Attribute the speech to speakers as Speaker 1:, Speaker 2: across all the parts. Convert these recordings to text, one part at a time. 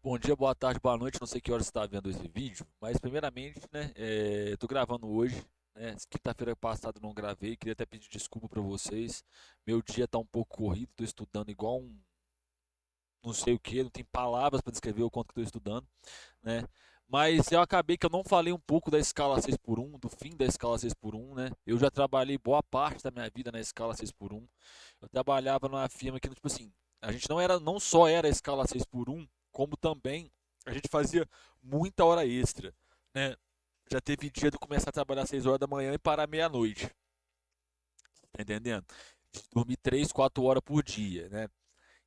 Speaker 1: Bom dia, boa tarde, boa noite. Não sei que horas você está vendo esse vídeo, mas primeiramente, né, eu tô gravando hoje, né? Quinta-feira passada eu não gravei, queria até pedir desculpa para vocês. Meu dia tá um pouco corrido, tô estudando igual um não sei o que, não tem palavras para descrever o quanto que estou estudando, né? Mas eu acabei que eu não falei um pouco da escala 6 por um, do fim da escala 6 por um, né? Eu já trabalhei boa parte da minha vida na escala 6 por um. Eu trabalhava numa firma que, tipo assim, a gente não só era a escala 6 por um, como também a gente fazia muita hora extra, né? Já teve dia de eu começar a trabalhar às 6 horas da manhã e parar meia-noite, tá entendendo? De dormir 3, 4 horas por dia, né?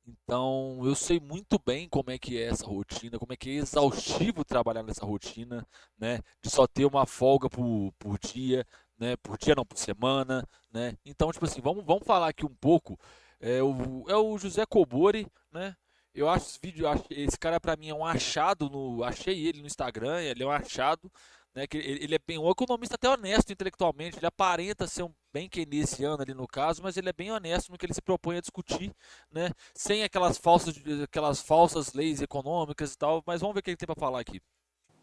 Speaker 1: Então, eu sei muito bem como é que é essa rotina, como é que é exaustivo trabalhar nessa rotina, né? De só ter uma folga por dia, né? Por dia não, por semana, né? Então, tipo assim, vamos falar aqui um pouco. É o José Cobori, né? Eu acho esse vídeo, esse cara pra mim é um achado achei ele no Instagram, ele é um achado, né? Que ele é bem um economista até honesto intelectualmente, ele aparenta ser um bem keynesiano ali no caso, mas ele é bem honesto no que ele se propõe a discutir, né? Sem aquelas falsas leis econômicas e tal, mas vamos ver o que ele tem para falar aqui.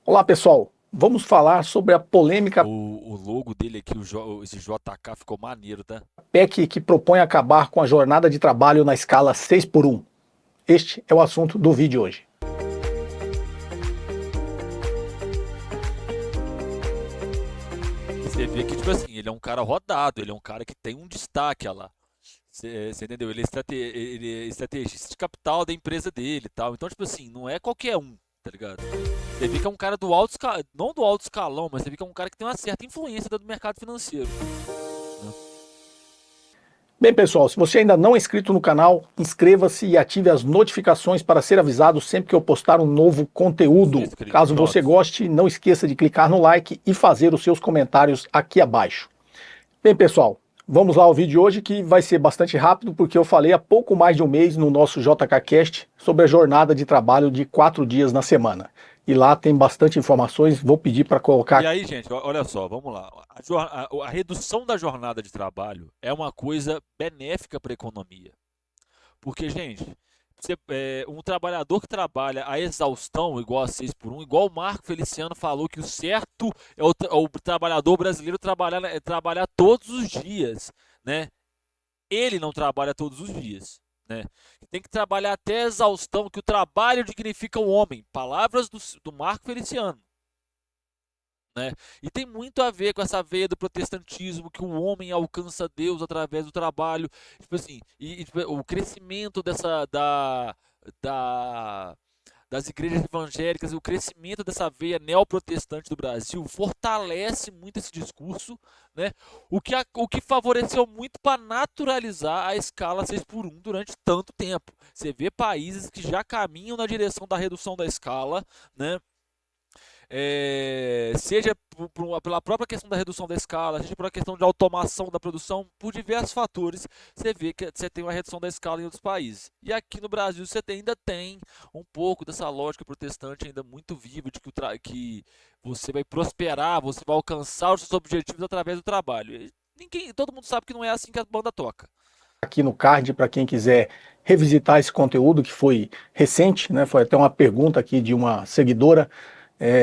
Speaker 2: Olá, pessoal. Vamos falar sobre a polêmica
Speaker 1: O logo dele aqui, esse JK ficou maneiro, tá?
Speaker 2: PEC que propõe acabar com a jornada de trabalho na escala 6 por um. Este é o assunto do vídeo hoje.
Speaker 1: Você vê que, tipo assim, ele é um cara rodado, ele é um cara que tem um destaque, olha lá. Você entendeu? Ele é estrategista de capital da empresa dele e tal. Então, tipo assim, não é qualquer um, tá ligado? Você vê que é um cara do alto escalão, não do alto escalão, mas você vê que é um cara que tem uma certa influência dentro do mercado financeiro, né?
Speaker 2: Bem, pessoal, se você ainda não é inscrito no canal, inscreva-se e ative as notificações para ser avisado sempre que eu postar um novo conteúdo.
Speaker 1: Inscrito,
Speaker 2: Caso você
Speaker 1: pronto.
Speaker 2: goste, não esqueça de clicar no like e fazer os seus comentários aqui abaixo. Bem, pessoal, vamos lá ao vídeo de hoje que vai ser bastante rápido porque eu falei há pouco mais de um mês no nosso JKCast sobre a jornada de trabalho de 4 dias na semana. E lá tem bastante informações, vou pedir para colocar
Speaker 1: E
Speaker 2: aqui.
Speaker 1: aí, gente, olha só, vamos lá. A redução da jornada de trabalho é uma coisa benéfica para a economia. Porque, gente, um trabalhador que trabalha a exaustão, igual a 6 por um, igual o Marco Feliciano falou que o certo é o trabalhador brasileiro trabalhar todos os dias, né? Ele não trabalha todos os dias, né? Tem que trabalhar até a exaustão, que o trabalho dignifica o homem. Palavras do Marco Feliciano. Né? E tem muito a ver com essa veia do protestantismo, que o homem alcança Deus através do trabalho, tipo assim, tipo, o crescimento da, das igrejas evangélicas, o crescimento dessa veia neoprotestante do Brasil fortalece muito esse discurso, né? O que favoreceu muito para naturalizar a escala 6 por um durante tanto tempo. Você vê países que já caminham na direção da redução da escala, né? Seja pela própria questão da redução da escala, seja pela questão de automação da produção, por diversos fatores, você vê que você tem uma redução da escala em outros países. E aqui no Brasil você ainda tem um pouco dessa lógica protestante ainda muito viva de que você vai prosperar, você vai alcançar os seus objetivos através do trabalho. Todo mundo sabe que não é assim que a banda toca.
Speaker 2: Aqui no card para quem quiser revisitar esse conteúdo que foi recente, né? Foi até uma pergunta aqui de uma seguidora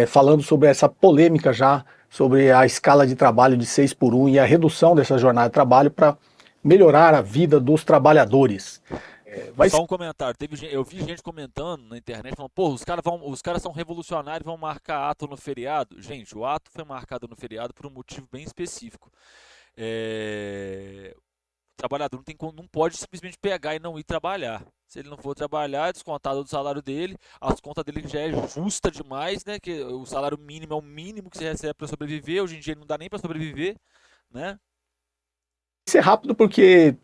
Speaker 2: falando sobre essa polêmica já sobre a escala de trabalho de 6 por um e a redução dessa jornada de trabalho para melhorar a vida dos trabalhadores. Vai
Speaker 1: Só um comentário. Eu vi gente comentando na internet falando, pô, os caras são revolucionários, vão marcar ato no feriado. Gente, o ato foi marcado no feriado por um motivo bem específico. O trabalhador não pode simplesmente pegar e não ir trabalhar. Se ele não for trabalhar, é descontado do salário dele, as contas dele já é justa demais, né? Que o salário mínimo é o mínimo que você recebe para sobreviver. Hoje em dia não dá nem para sobreviver, né?
Speaker 2: ser rápido porque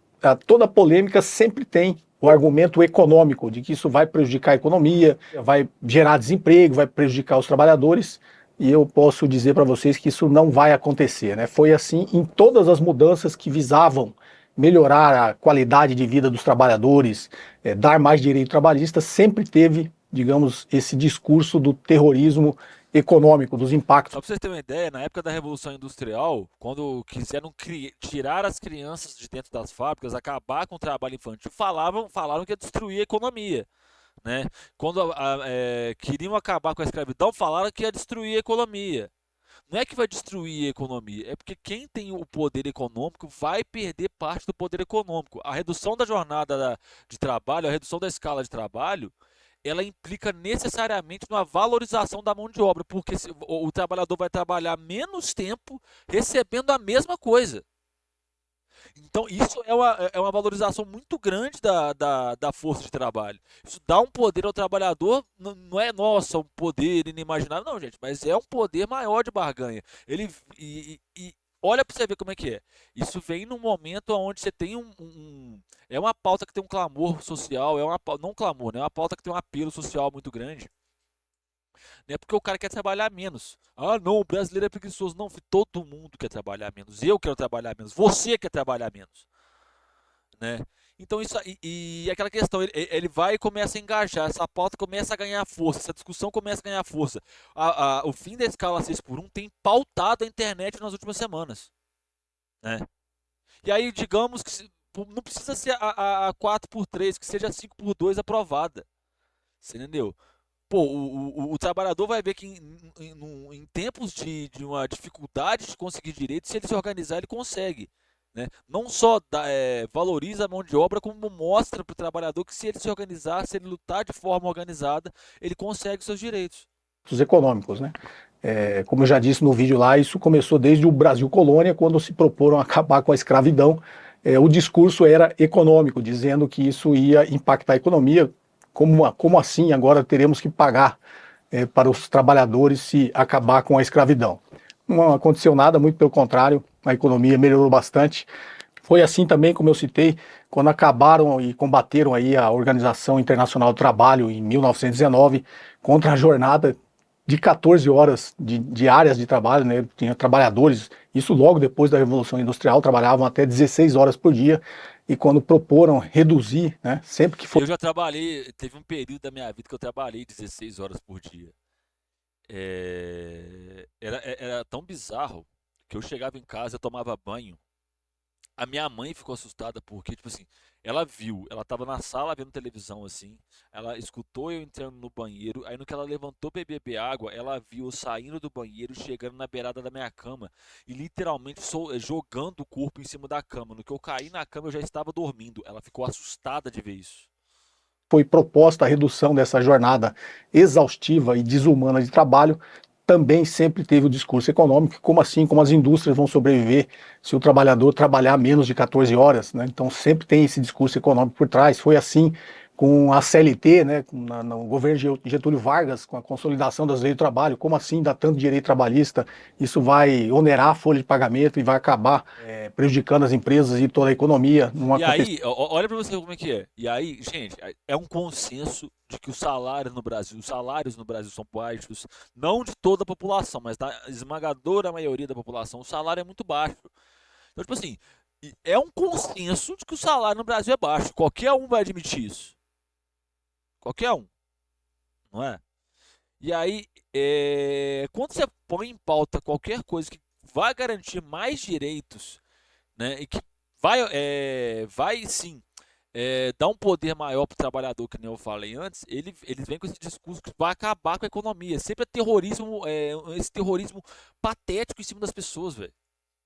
Speaker 2: toda polêmica sempre tem o argumento econômico de que isso vai prejudicar a economia, vai gerar desemprego, vai prejudicar os trabalhadores. E eu posso dizer para vocês que isso não vai acontecer, né? Foi assim em todas as mudanças que visavam melhorar a qualidade de vida dos trabalhadores, dar mais direito trabalhista, sempre teve, digamos, esse discurso do terrorismo econômico, dos impactos.
Speaker 1: Só para vocês terem uma ideia, na época da Revolução Industrial, quando quiseram tirar as crianças de dentro das fábricas, acabar com o trabalho infantil, falaram que ia destruir a economia, né? Quando queriam acabar com a escravidão, falaram que ia destruir a economia. Não é que vai destruir a economia, é porque quem tem o poder econômico vai perder parte do poder econômico. A redução da jornada de trabalho, a redução da escala de trabalho, ela implica necessariamente numa valorização da mão de obra, porque o trabalhador vai trabalhar menos tempo recebendo a mesma coisa. Então, isso é uma valorização muito grande da força de trabalho. Isso dá um poder ao trabalhador, não é, nossa, um poder inimaginável, não, gente, mas é um poder maior de barganha. E olha para você ver como é que é. Isso vem num momento onde você tem é uma pauta que tem um clamor social, não um clamor, né? É uma pauta que tem um apelo social muito grande. Não é porque o cara quer trabalhar menos. Ah, não, o brasileiro é preguiçoso. Não, filho, todo mundo quer trabalhar menos. Eu quero trabalhar menos. Você quer trabalhar menos, né? Então isso e aquela questão, ele vai e começa a engajar, essa pauta começa a ganhar força, essa discussão começa a ganhar força. O fim da escala 6 por um tem pautado a internet nas últimas semanas, né? E aí, digamos que não precisa ser a 4 por 3, que seja a 5 por 2 aprovada. Você entendeu? Pô, o trabalhador vai ver que em tempos de uma dificuldade de conseguir direitos, se ele se organizar, ele consegue. Né? Não só valoriza a mão de obra, como mostra para o trabalhador que se ele se organizar, se ele lutar de forma organizada, ele consegue seus direitos.
Speaker 2: Os econômicos, né? Como eu já disse no vídeo lá, isso começou desde o Brasil colônia, quando se proporam acabar com a escravidão. O discurso era econômico, dizendo que isso ia impactar a economia. Como assim agora teremos que pagar para os trabalhadores se acabar com a escravidão? Não aconteceu nada, muito pelo contrário, a economia melhorou bastante. Foi assim também, como eu citei, quando acabaram e combateram aí a Organização Internacional do Trabalho em 1919 contra a jornada de 14 horas diárias de trabalho, né? Tinha trabalhadores, isso logo depois da Revolução Industrial, trabalhavam até 16 horas por dia, e quando proporam reduzir, né, sempre que for...
Speaker 1: Eu já trabalhei, teve um período da minha vida que eu trabalhei 16 horas por dia. Era tão bizarro que eu chegava em casa, eu tomava banho. A minha mãe ficou assustada porque, tipo assim, ela tava na sala vendo televisão assim, ela escutou eu entrando no banheiro, aí no que ela levantou pra beber água, ela viu eu saindo do banheiro, chegando na beirada da minha cama e literalmente jogando o corpo em cima da cama. No que eu caí na cama, eu já estava dormindo. Ela ficou assustada de ver isso.
Speaker 2: foi proposta a redução dessa jornada exaustiva e desumana de trabalho, também sempre teve o discurso econômico, como assim, como as indústrias vão sobreviver se o trabalhador trabalhar menos de 14 horas, né? Então sempre tem esse discurso econômico por trás. Foi assim com a CLT, né, no governo de Getúlio Vargas, com a consolidação das leis do trabalho. Como assim dá tanto direito trabalhista? Isso vai onerar a folha de pagamento e vai acabar prejudicando as empresas e toda a economia.
Speaker 1: E aí, olha pra você ver como é que é. E aí, gente, é um consenso de que os salários no Brasil são baixos, não de toda a população, mas da esmagadora maioria da população, o salário é muito baixo. Então, tipo assim, é um consenso de que o salário no Brasil é baixo. Qualquer um vai admitir isso. Qualquer um, não é? E aí, quando você põe em pauta qualquer coisa que vai garantir mais direitos, né, e que vai sim dar um poder maior para o trabalhador, que nem eu falei antes, eles vêm com esse discurso que vai acabar com a economia. Sempre é terrorismo, esse terrorismo patético em cima das pessoas, velho.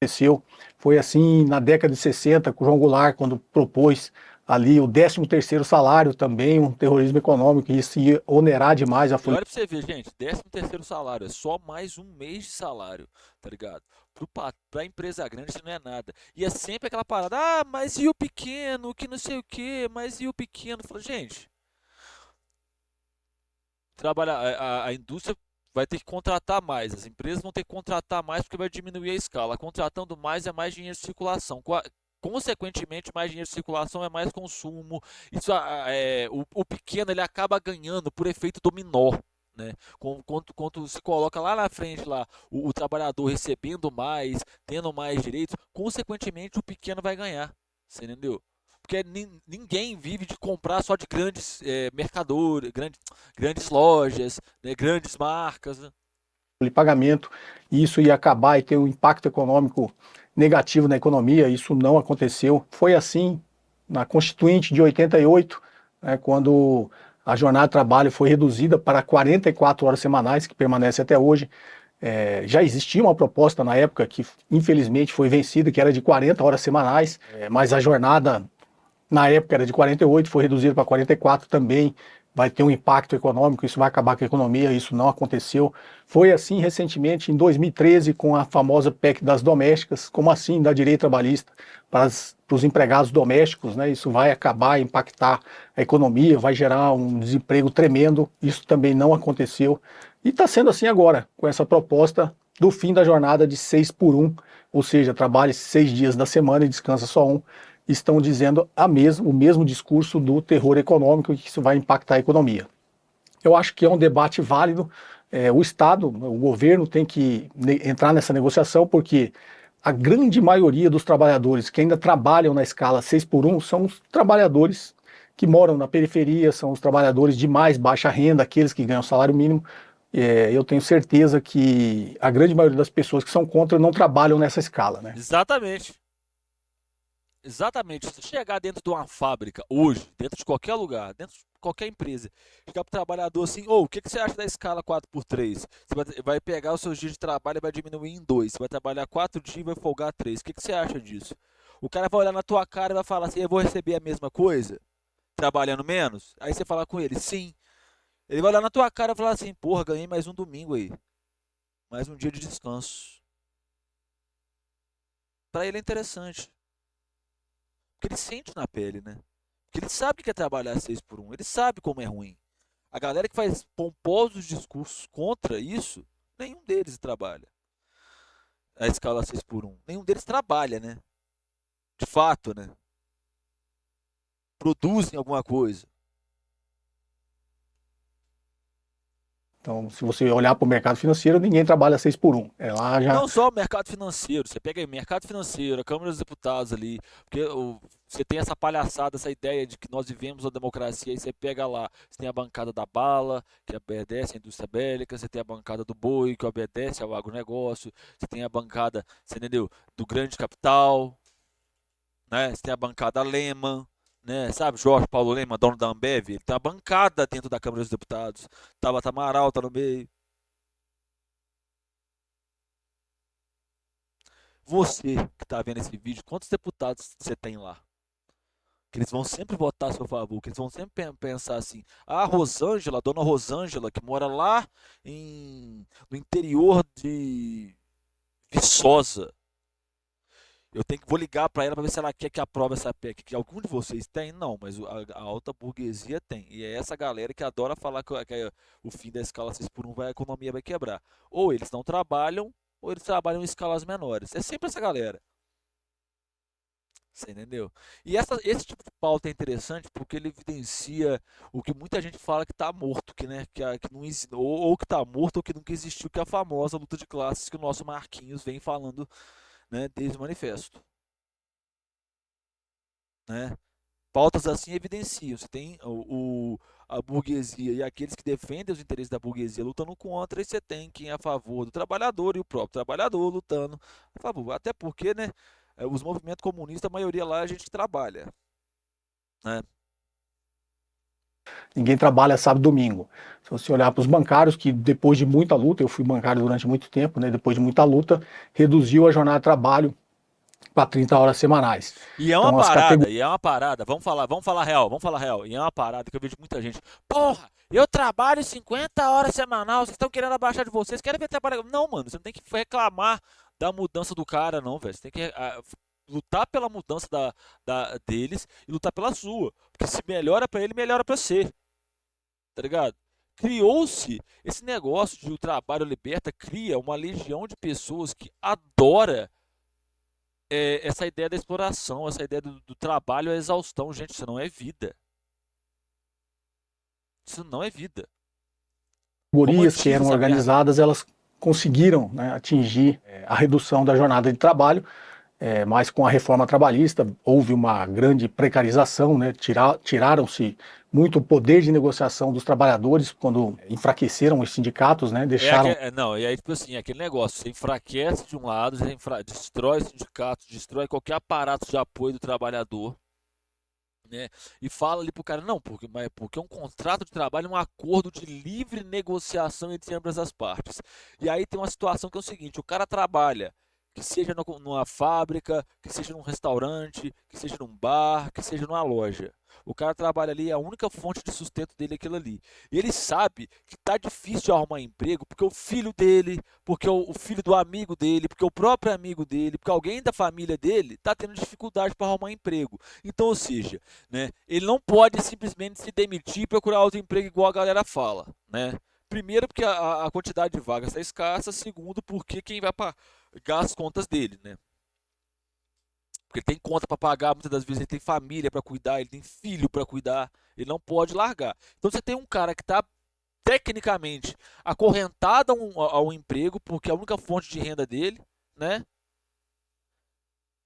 Speaker 2: Aconteceu. Foi assim na década de 60, com o João Goulart, quando propôs ali o 13º salário, também um terrorismo econômico, e isso ia onerar demais a
Speaker 1: E
Speaker 2: folha.
Speaker 1: olha pra você ver, gente, 13º salário, é só mais um mês de salário, tá ligado? Pra empresa grande isso não é nada. E é sempre aquela parada, ah, mas e o pequeno, que não sei o quê, mas e o pequeno? Fala, gente, a indústria vai ter que contratar mais, as empresas vão ter que contratar mais porque vai diminuir a escala. Contratando mais é mais dinheiro de circulação. Consequentemente, mais dinheiro de circulação é mais consumo. Isso, o pequeno ele acaba ganhando por efeito dominó. Né? Quando se coloca lá na frente lá, o trabalhador recebendo mais, tendo mais direitos, consequentemente o pequeno vai ganhar. Você entendeu? Porque ninguém vive de comprar só de grandes mercadores, grandes lojas, né, grandes marcas. Né?
Speaker 2: De pagamento, e isso ia acabar e ter um impacto econômico negativo na economia. Isso não aconteceu. Foi assim na Constituinte de 88, né, quando a jornada de trabalho foi reduzida para 44 horas semanais, que permanece até hoje. Já existia uma proposta na época que infelizmente foi vencida, que era de 40 horas semanais, mas a jornada na época era de 48, foi reduzida para 44 também, vai ter um impacto econômico, isso vai acabar com a economia, isso não aconteceu. Foi assim recentemente, em 2013, com a famosa PEC das domésticas, como assim da direita trabalhista para os empregados domésticos, né? Isso vai acabar, impactar a economia, vai gerar um desemprego tremendo, isso também não aconteceu. E está sendo assim agora, com essa proposta do fim da jornada de 6 por 1, ou seja, trabalhe 6 dias da semana e descansa só um. Estão dizendo o mesmo discurso do terror econômico e que isso vai impactar a economia. Eu acho que é um debate válido. O Estado, o governo tem que entrar nessa negociação, porque a grande maioria dos trabalhadores que ainda trabalham na escala 6 por 1 são os trabalhadores que moram na periferia, são os trabalhadores de mais baixa renda, aqueles que ganham salário mínimo. Eu tenho certeza que a grande maioria das pessoas que são contra não trabalham nessa escala, né?
Speaker 1: Exatamente. Exatamente. Se você chegar dentro de uma fábrica hoje, dentro de qualquer lugar, dentro de qualquer empresa, chegar para o trabalhador assim, o que você acha da escala 4x3? Você vai pegar os seus dias de trabalho e vai diminuir em 2. Você vai trabalhar 4 dias e vai folgar 3. O que você acha disso? O cara vai olhar na tua cara e vai falar assim, eu vou receber a mesma coisa, trabalhando menos? Aí você fala com ele, sim. Ele vai olhar na tua cara e falar assim, porra, ganhei mais um domingo aí. Mais um dia de descanso. Para ele é interessante. Porque ele sente na pele, né? Porque ele sabe que é trabalhar 6 por 1. Ele sabe como é ruim. A galera que faz pomposos discursos contra isso, nenhum deles trabalha. A escala 6 por 1. Nenhum deles trabalha, né? De fato, né? Produzem alguma coisa.
Speaker 2: Então, se você olhar para o mercado financeiro, ninguém trabalha 6 por 1. Lá já.
Speaker 1: Não só o mercado financeiro, você pega aí mercado financeiro, a Câmara dos Deputados ali, porque você tem essa palhaçada, essa ideia de que nós vivemos uma democracia, aí você pega lá, você tem a bancada da bala, que obedece à indústria bélica, você tem a bancada do boi, que obedece ao agronegócio, você tem a bancada, você entendeu, do grande capital, né? Você tem a bancada Lehman, né? Sabe, Jorge Paulo Lehman, dono da Ambev, ele tem uma bancada dentro da Câmara dos Deputados, Tabata Amaral tá no meio. Você que está vendo esse vídeo, quantos deputados você tem lá? Que eles vão sempre votar a seu favor, que eles vão sempre pensar assim: ah, Rosângela, dona Rosângela, que mora lá no interior de Viçosa. Vou ligar para ela para ver se ela quer que aprove essa PEC. Que algum de vocês tem? Não, mas a alta burguesia tem. E é essa galera que adora falar que o fim da escala 6 por 1 a economia vai quebrar. Ou eles não trabalham, ou eles trabalham em escalas menores. É sempre essa galera. Você entendeu? E esse tipo de pauta é interessante porque ele evidencia o que muita gente fala que está morto, que, né, que não ou que está morto ou que nunca existiu, que é a famosa luta de classes que o nosso Marquinhos vem falando, né, desde o manifesto. Né? Pautas assim evidenciam. Você tem a burguesia e aqueles que defendem os interesses da burguesia lutando contra, e você tem quem é a favor do trabalhador e o próprio trabalhador lutando a favor. Até porque, né, os movimentos comunistas, a maioria lá a gente trabalha. Né?
Speaker 2: Ninguém trabalha sábado e domingo. Se você olhar para os bancários, que depois de muita luta, eu fui bancário durante muito tempo, né, depois de muita luta, reduziu a jornada de trabalho para 30 horas semanais.
Speaker 1: E é uma
Speaker 2: Então,
Speaker 1: parada, vamos falar real, vamos falar real. E é uma parada que eu vejo muita gente. Porra, eu trabalho 50 horas semanal, vocês estão querendo abaixar de vocês, querem ver trabalhar. Não, mano, você não tem que reclamar da mudança do cara, não, velho. Você tem que lutar pela mudança deles e lutar pela sua. Porque se melhora pra ele, melhora pra você. Tá ligado? Criou-se esse negócio de o trabalho liberta, cria uma legião de pessoas que adora essa ideia da exploração, essa ideia do trabalho, a exaustão. Gente, isso não é vida. Isso não é vida. Como eu
Speaker 2: categorias que
Speaker 1: tive
Speaker 2: eram
Speaker 1: essa merda.
Speaker 2: organizadas, elas conseguiram, né, atingir a redução da jornada de trabalho, mas com a reforma trabalhista houve uma grande precarização, né, tiraram-se muito o poder de negociação dos trabalhadores quando enfraqueceram os sindicatos, né, deixaram.
Speaker 1: Não, e aí, tipo assim, aquele negócio, você enfraquece de um lado, você destrói sindicatos, destrói qualquer aparato de apoio do trabalhador, né? E fala ali pro cara, não, porque um contrato de trabalho é um acordo de livre negociação entre ambas as partes. E aí tem uma situação que é o seguinte, o cara trabalha, que seja numa fábrica, que seja num restaurante, que seja num bar, que seja numa loja. O cara trabalha ali, a única fonte de sustento dele é aquilo ali. E ele sabe que tá difícil de arrumar emprego, porque o filho dele, porque o filho do amigo dele, porque o próprio amigo dele, porque alguém da família dele tá tendo dificuldade para arrumar emprego. Então, ou seja, né? Ele não pode simplesmente se demitir e procurar outro emprego igual a galera fala, né? Primeiro, porque a quantidade de vagas está escassa. Segundo, porque quem vai pagar as contas dele, né? Porque ele tem conta para pagar, muitas das vezes ele tem família para cuidar, ele tem filho para cuidar, ele não pode largar. Então você tem um cara que está tecnicamente acorrentado a um emprego, porque é a única fonte de renda dele, né?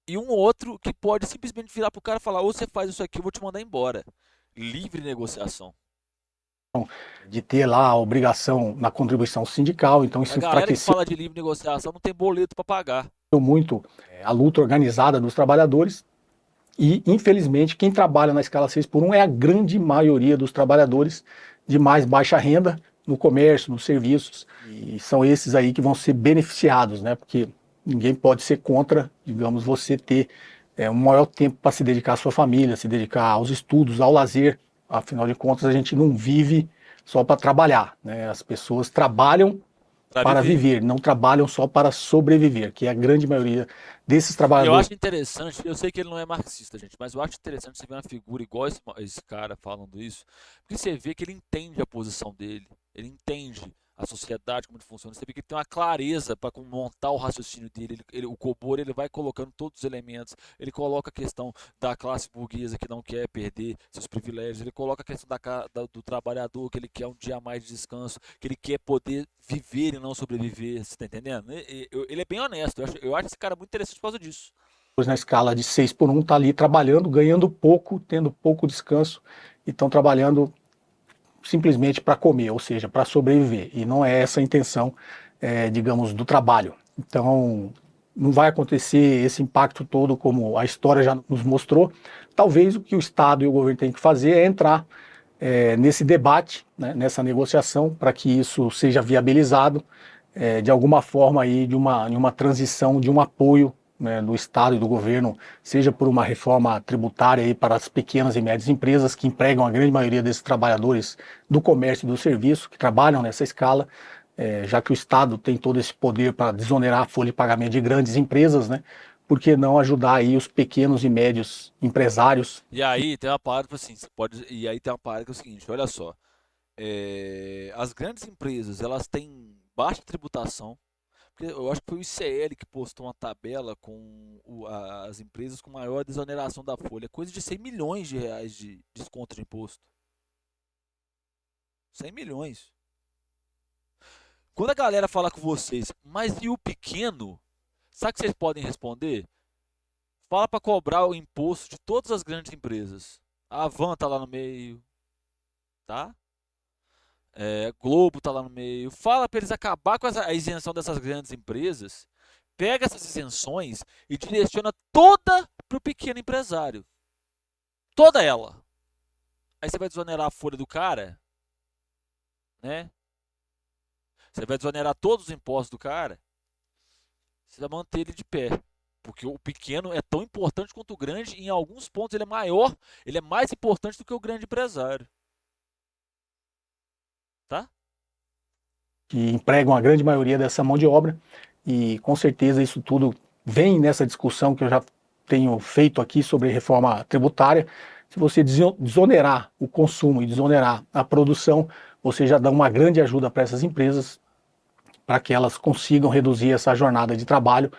Speaker 1: E um outro que pode simplesmente virar pro cara e falar: ou você faz isso aqui, eu vou te mandar embora. Livre negociação.
Speaker 2: De ter lá a obrigação na contribuição sindical, então
Speaker 1: A
Speaker 2: isso
Speaker 1: galera que
Speaker 2: enfraqueceu
Speaker 1: fala de livre negociação não tem boleto para pagar.
Speaker 2: muito a luta organizada dos trabalhadores e, infelizmente, quem trabalha na escala 6 por 1 é a grande maioria dos trabalhadores de mais baixa renda no comércio, nos serviços, e são esses aí que vão ser beneficiados, né? Porque ninguém pode ser contra, digamos, você ter um maior tempo para se dedicar à sua família, se dedicar aos estudos, ao lazer. Afinal de contas, a gente não vive só para trabalhar, né? As pessoas trabalham
Speaker 1: Para
Speaker 2: para
Speaker 1: viver.
Speaker 2: viver, não trabalham só para sobreviver, que é a grande maioria desses
Speaker 1: E eu
Speaker 2: trabalhadores.
Speaker 1: acho interessante, eu sei que ele não é marxista, gente, mas eu acho interessante você ver uma figura igual esse cara falando isso, porque você vê que ele entende a posição dele, ele entende a sociedade, como ele funciona, você vê que ele tem uma clareza para montar o raciocínio dele, o Cobor ele vai colocando todos os elementos, ele coloca a questão da classe burguesa que não quer perder seus privilégios, ele coloca a questão do trabalhador que ele quer um dia a mais de descanso, que ele quer poder viver e não sobreviver, você está entendendo? Ele é bem honesto, eu acho esse cara muito interessante por causa disso.
Speaker 2: Na escala de 6 por 1 está ali trabalhando, ganhando pouco, tendo pouco descanso, e estão trabalhando simplesmente para comer, ou seja, para sobreviver. E não é essa a intenção, digamos, do trabalho. Então, não vai acontecer esse impacto todo como a história já nos mostrou. Talvez o que o Estado e o governo têm que fazer é entrar nesse debate, né, nessa negociação, para que isso seja viabilizado de alguma forma aí de uma transição, de um apoio, né, do Estado e do governo, seja por uma reforma tributária aí para as pequenas e médias empresas que empregam a grande maioria desses trabalhadores do comércio e do serviço, que trabalham nessa escala, já que o Estado tem todo esse poder para desonerar a folha de pagamento de grandes empresas, né? Por que não ajudar aí os pequenos e médios empresários?
Speaker 1: E aí tem uma parada assim, e aí tem uma parada que é o seguinte, olha só, as grandes empresas elas têm baixa tributação, porque eu acho que foi o ICL que postou uma tabela com as empresas com maior desoneração da folha, coisa de 100 milhões de reais de desconto de imposto, 100 milhões. Quando a galera fala com vocês, mas e o pequeno? Sabe o que vocês podem responder? Fala para cobrar o imposto de todas as grandes empresas. A Avan tá lá no meio, tá? Globo tá lá no meio. Fala para eles acabar com a isenção dessas grandes empresas. Pega essas isenções e direciona toda para o pequeno empresário. Toda ela. Aí você vai desonerar a folha do cara, né? Você vai desonerar todos os impostos do cara. Você vai manter ele de pé. Porque o pequeno é tão importante quanto o grande. E em alguns pontos ele é maior, ele é mais importante do que o grande empresário. Tá?
Speaker 2: Que empregam a grande maioria dessa mão de obra, e com certeza isso tudo vem nessa discussão que eu já tenho feito aqui sobre reforma tributária. Se você desonerar o consumo e desonerar a produção, você já dá uma grande ajuda para essas empresas, para que elas consigam reduzir essa jornada de trabalho.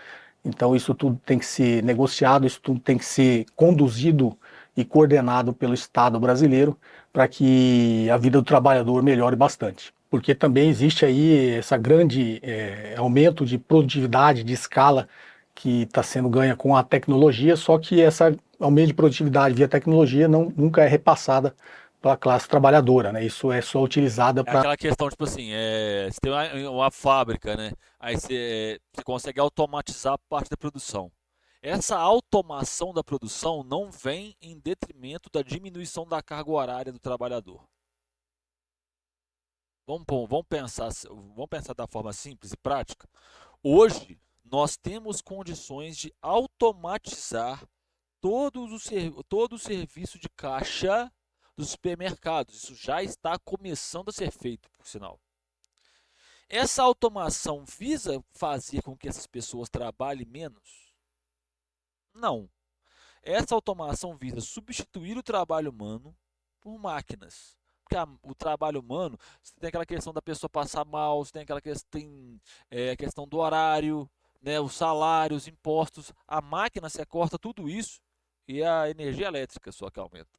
Speaker 2: Então isso tudo tem que ser negociado, isso tudo tem que ser conduzido e coordenado pelo Estado brasileiro para que a vida do trabalhador melhore bastante. Porque também existe aí essa grande aumento de produtividade, de escala que está sendo ganha com a tecnologia, só que essa aumento de produtividade via tecnologia nunca é repassada para a classe trabalhadora, né? Isso é só utilizada
Speaker 1: É
Speaker 2: para
Speaker 1: aquela questão, tipo assim, você tem uma fábrica, né? Aí você consegue automatizar a parte da produção. Essa automação da produção não vem em detrimento da diminuição da carga horária do trabalhador. Vamos pensar da forma simples e prática. Hoje, nós temos condições de automatizar todo o serviço de caixa dos supermercados. Isso já está começando a ser feito, por sinal. Essa automação visa fazer com que essas pessoas trabalhem menos? Não. Essa automação visa substituir o trabalho humano por máquinas. Porque o trabalho humano, você tem aquela questão da pessoa passar mal, você tem aquela a questão do horário, né, o salário, os impostos. A máquina, você corta tudo isso e a energia elétrica só que aumenta.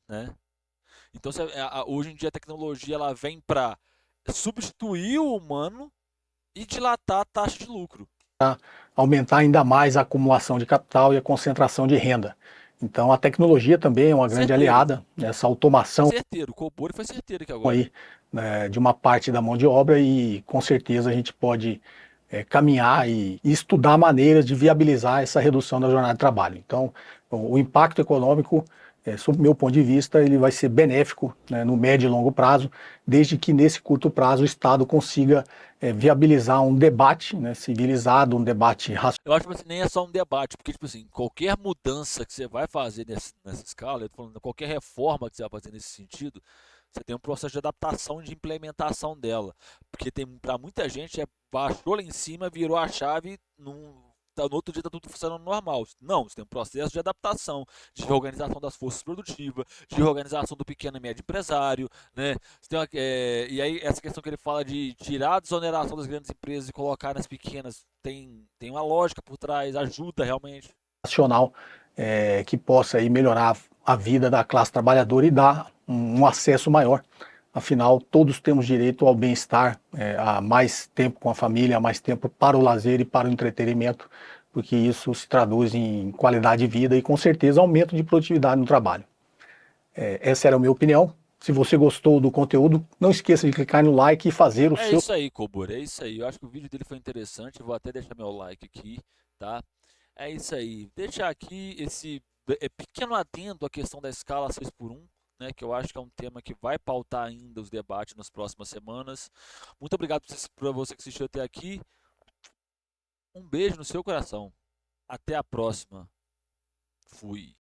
Speaker 1: Né? Então, hoje em dia, a tecnologia ela vem para substituir o humano e dilatar a taxa de lucro.
Speaker 2: Aumentar ainda mais a acumulação de capital e a concentração de renda. Então a tecnologia também é uma grande aliada nessa automação
Speaker 1: Certeiro, o Cobori foi certeiro aqui agora.
Speaker 2: aí, né, de uma parte da mão de obra e com certeza a gente pode caminhar e estudar maneiras de viabilizar essa redução da jornada de trabalho. Então o impacto econômico, sob o meu ponto de vista, ele vai ser benéfico, né, no médio e longo prazo, desde que nesse curto prazo o Estado consiga viabilizar um debate, né, civilizado, um debate racional.
Speaker 1: Eu acho que assim, nem é só um debate, porque tipo assim, qualquer mudança que você vai fazer nessa escala, eu tô falando, qualquer reforma que você vai fazer nesse sentido, você tem um processo de adaptação e de implementação dela. Porque tem para muita gente baixou lá em cima, virou a chave, no outro dia está tudo funcionando normal. Não, você tem um processo de adaptação, de reorganização das forças produtivas, de reorganização do pequeno e médio empresário, né? E aí essa questão que ele fala de tirar a desoneração das grandes empresas e colocar nas pequenas, tem uma lógica por trás, ajuda realmente.
Speaker 2: Nacional que possa aí melhorar a vida da classe trabalhadora e dar um acesso maior. Afinal, todos temos direito ao bem-estar, a mais tempo com a família, a mais tempo para o lazer e para o entretenimento, porque isso se traduz em qualidade de vida e, com certeza, aumento de produtividade no trabalho. Essa era a minha opinião. Se você gostou do conteúdo, não esqueça de clicar no like e fazer o
Speaker 1: É
Speaker 2: seu.
Speaker 1: isso aí, Cobor, é isso aí. Eu acho que o vídeo dele foi interessante, vou até deixar meu like aqui, tá? É isso aí. Deixar aqui esse pequeno adendo à questão da escala 6 por 1, né, que eu acho que é um tema que vai pautar ainda os debates nas próximas semanas. Muito obrigado por você que assistiu até aqui. Um beijo no seu coração. Até a próxima. Fui.